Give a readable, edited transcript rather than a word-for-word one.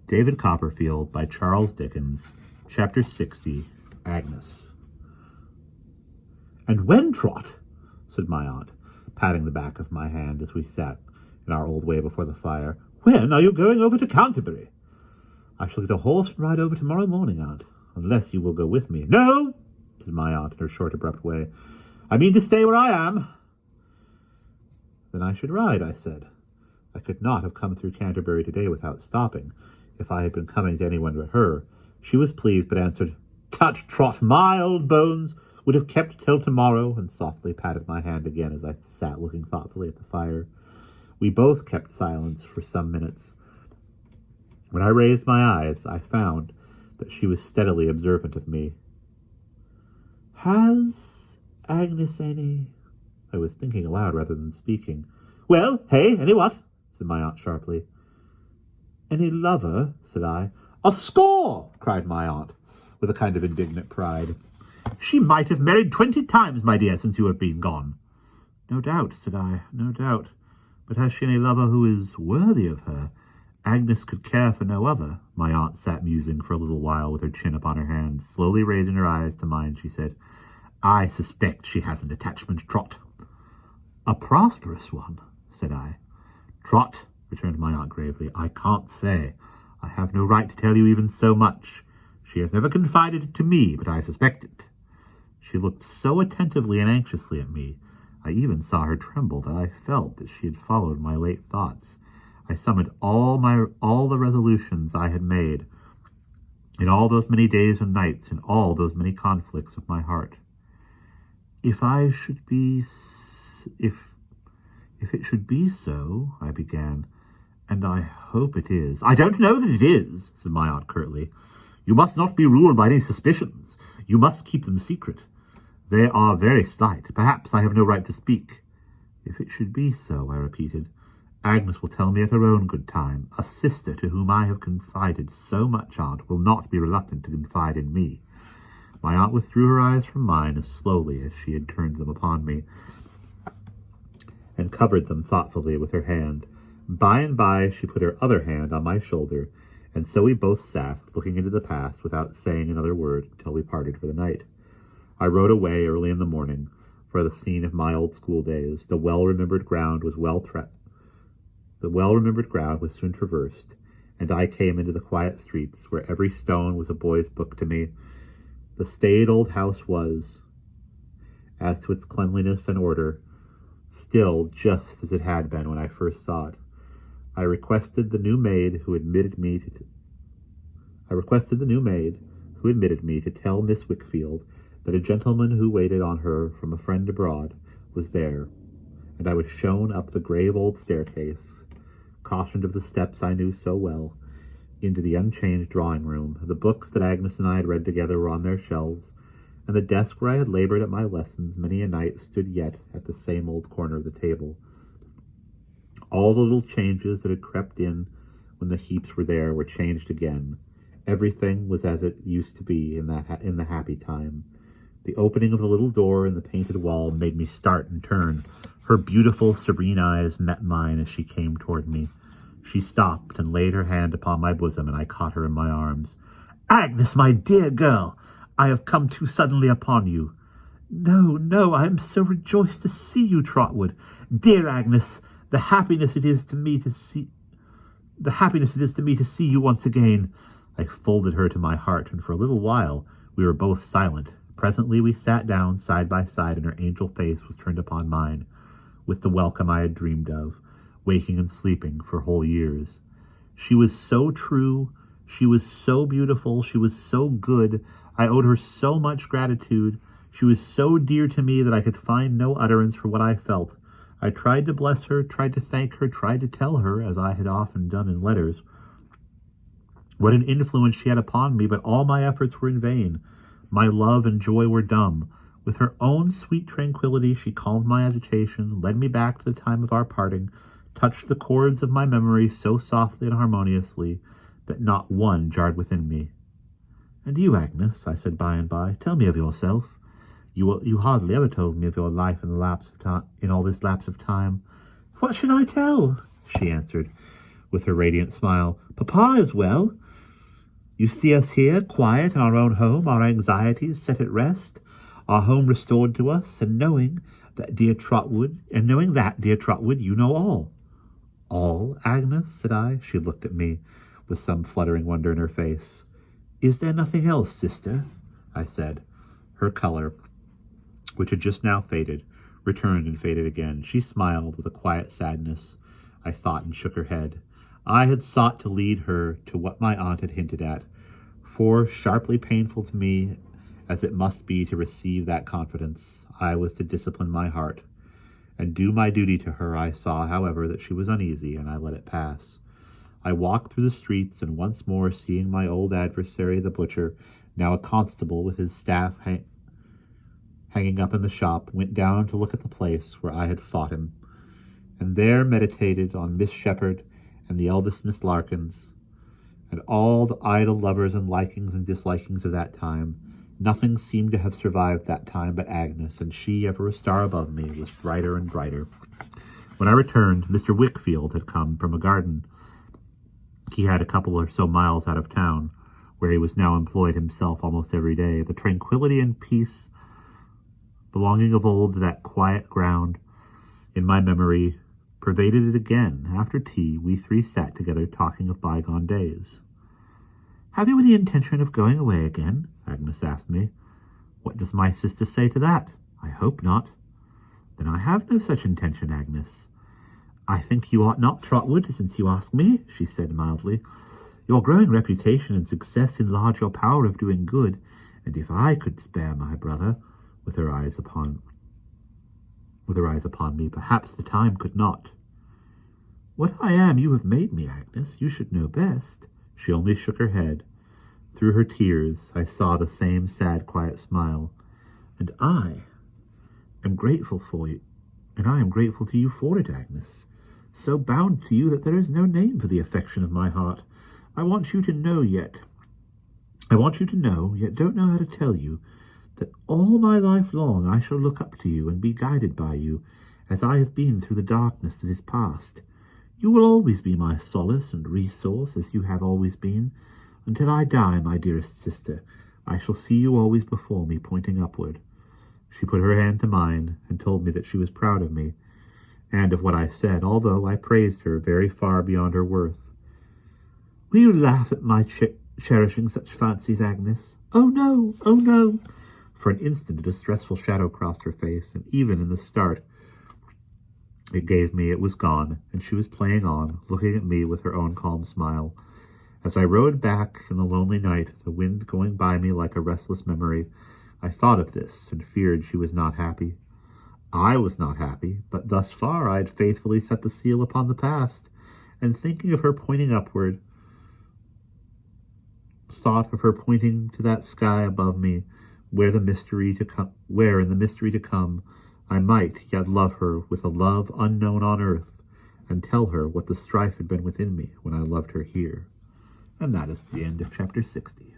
David Copperfield by Charles Dickens, Chapter 60, Agnes. "And when, Trot?" said my aunt, patting the back of my hand as we sat in our old way before the fire. "When are you going over to Canterbury?" "I shall get a horse and ride over tomorrow morning, Aunt, unless you will go with me." "No," said my aunt in her short, abrupt way. "I mean to stay where I am." "Then I should ride," I said. I could not have come through Canterbury today without stopping, if I had been coming to anyone but her. She was pleased, but answered, "Tut, Trot, my old bones would have kept till tomorrow," and softly patted my hand again as I sat looking thoughtfully at the fire. We both kept silence for some minutes. When I raised my eyes, I found that she was steadily observant of me. "Has Agnes any—" I was thinking aloud rather than speaking. "Well, hey, any what?" said my aunt sharply. "Any lover?" said I. "A score!" cried my aunt, with a kind of indignant pride. "She might have married 20 times, my dear, since you have been gone." "No doubt," said I, "no doubt. But has she any lover who is worthy of her? Agnes could care for no other." My aunt sat musing for a little while with her chin upon her hand. Slowly raising her eyes to mine, she said, "I suspect she has an attachment, Trot." "A prosperous one," said I. "Trot," returned my aunt gravely, "I can't say. I have no right to tell you even so much. She has never confided it to me, but I suspect it." She looked so attentively and anxiously at me, I even saw her tremble, that I felt that she had followed my late thoughts. I summoned all the resolutions I had made in all those many days and nights, in all those many conflicts of my heart. If it should be so," I began, "and I hope it is—" "I don't know that it is," said my aunt curtly. "You must not be ruled by any suspicions. You must keep them secret. They are very slight. Perhaps I have no right to speak." "If it should be so," I repeated, "Agnes will tell me at her own good time. A sister to whom I have confided so much, Aunt, will not be reluctant to confide in me." My aunt withdrew her eyes from mine as slowly as she had turned them upon me, and covered them thoughtfully with her hand. By and by she put her other hand on my shoulder, and so we both sat, looking into the past without saying another word until we parted for the night. I rode away early in the morning for the scene of my old school days. The well-remembered ground was soon traversed, and I came into the quiet streets where every stone was a boy's book to me. The staid old house was, as to its cleanliness and order, still just as it had been when I first saw it. I requested the new maid who admitted me to tell Miss Wickfield that a gentleman who waited on her from a friend abroad was there, and I was shown up the grave old staircase, cautioned of the steps I knew so well, into the unchanged drawing-room. The books that Agnes and I had read together were on their shelves, and the desk where I had labored at my lessons many a night stood yet at the same old corner of the table. All the little changes that had crept in when the heaps were there were changed again. Everything was as it used to be in the happy time. The opening of the little door in the painted wall made me start and turn. Her beautiful, serene eyes met mine as she came toward me. She stopped and laid her hand upon my bosom, and I caught her in my arms. "Agnes, my dear girl, I have come too suddenly upon you." "No, no, I am so rejoiced to see you, Trotwood. Dear Agnes, the happiness it is to me to see you once again." I folded her to my heart, and for a little while we were both silent. Presently we sat down side by side, and her angel face was turned upon mine, with the welcome I had dreamed of, waking and sleeping for whole years. She was so true, she was so beautiful, she was so good. I owed her so much gratitude. She was so dear to me that I could find no utterance for what I felt. I tried to bless her, tried to thank her, tried to tell her, as I had often done in letters, what an influence she had upon me, but all my efforts were in vain. My love and joy were dumb. With her own sweet tranquillity, she calmed my agitation, led me back to the time of our parting, touched the chords of my memory so softly and harmoniously that not one jarred within me. "And you, Agnes," I said by and by, "tell me of yourself. You hardly ever told me of your life in all this lapse of time." "What should I tell?" she answered, with her radiant smile. Papa is well. You see us here, quiet in our own home, our anxieties set at rest, our home restored to us, and knowing that, dear Trotwood, you know all. All, Agnes? Said I. She looked at me with some fluttering wonder in her face. Is there nothing else, sister? I said. Her color, which had just now faded, returned and faded again. She smiled with a quiet sadness, I thought, and shook her head. I had sought to lead her to what my aunt had hinted at, for, sharply painful to me as it must be to receive that confidence, I was to discipline my heart and do my duty to her. I saw, however, that she was uneasy, and I let it pass. I walked through the streets, and once more seeing my old adversary, the butcher, now a constable with his staff hanging up in the shop, went down to look at the place where I had fought him, and there meditated on Miss Shepherd and the eldest Miss Larkins, and all the idle lovers and likings and dislikings of that time. Nothing seemed to have survived that time but Agnes, and she, ever a star above me, was brighter and brighter. When I returned, Mr. Wickfield had come from a garden he had a couple or so miles out of town, where he was now employed himself almost every day. The tranquillity and peace belonging of old to that quiet ground in my memory pervaded it again. After tea, we three sat together talking of bygone days. Have you any intention of going away again? Agnes asked me. What does my sister say to that? I hope not. Then I have no such intention, Agnes. I think you ought not, Trotwood, since you ask me, she said mildly. Your growing reputation and success enlarge your power of doing good, and if I could spare my brother, with her eyes upon me, perhaps the time could not. What I am you have made me, Agnes. You should know best. She only shook her head. Through her tears I saw the same sad, quiet smile. And I am grateful for you, and I am grateful to you for it, Agnes. So bound to you that there is no name for the affection of my heart. I want you to know, yet don't know how to tell you, that all my life long I shall look up to you and be guided by you, as I have been through the darkness that is past. You will always be my solace and resource, as you have always been. Until I die, my dearest sister, I shall see you always before me, pointing upward. She put her hand to mine, and told me that she was proud of me, and of what I said, although I praised her very far beyond her worth. Will you laugh at my cherishing such fancies, Agnes? Oh, no, oh, no. For an instant a distressful shadow crossed her face, and even in the start it gave me, it was gone, and she was playing on, looking at me with her own calm smile. As I rode back in the lonely night, the wind going by me like a restless memory, I thought of this, and feared she was not happy. I was not happy, but thus far I had faithfully set the seal upon the past, and thinking of her pointing upward, thought of her pointing to that sky above me, where in the mystery to come I might yet love her with a love unknown on earth, and tell her what the strife had been within me when I loved her here. And that is the end of chapter 60.